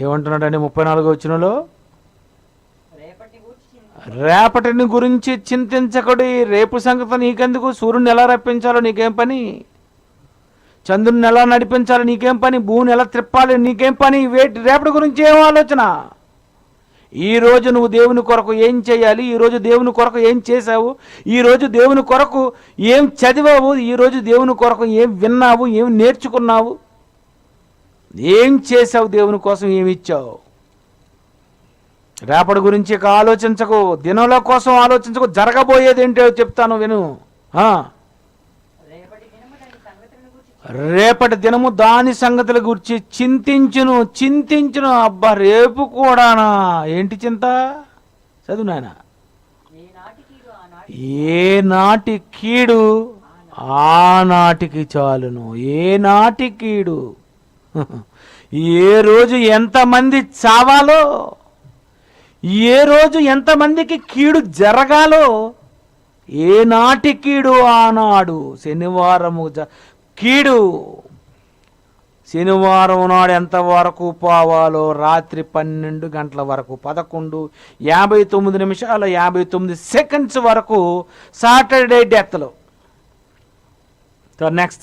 ఏమంటున్నాడండి 34వ వచనంలో? రేపటిని గురించి చింతించకుడి. రేపు సంగతి నీకెందుకు? సూర్యుని ఎలా రప్పించాలో నీకేం పని? చంద్రుని ఎలా నడిపించాలో నీకేం పని? భూమిని ఎలా త్రిప్పాలి నీకేం పని? రేపటి గురించి ఏం ఆలోచన? ఈరోజు నువ్వు దేవుని కొరకు ఏం చేయాలి? ఈరోజు దేవుని కొరకు ఏం చేశావు? ఈరోజు దేవుని కొరకు ఏం చదివావు? ఈరోజు దేవుని కొరకు ఏం విన్నావు? ఏం నేర్చుకున్నావు? ఏం చేసావు? దేవుని కోసం ఏమి ఇచ్చావు? రేపటి గురించి ఇక ఆలోచించకు. దినంలో కోసం ఆలోచించకు. జరగబోయేది ఏంటో చెప్తాను విను. రేపటి దినము దాని సంగతుల గురించి చింతించును. అబ్బా, రేపు కూడానా? ఏంటి చింత? చదువు నాయన. ఏ నాటి కీడు ఆనాటికి చాలును. ఏ నాటి కీడు, ఏ రోజు ఎంతమంది చావాలో, ఏ రోజు ఎంతమందికి కీడు జరగాలో, ఏ నాటి కీడు ఆనాడు. శనివారము కీడు శనివారం నాడు ఎంతవరకు పోవాలో రాత్రి 12 గంటల వరకు 11:59:59 వరకు సాటర్డే డెత్లో. నెక్స్ట్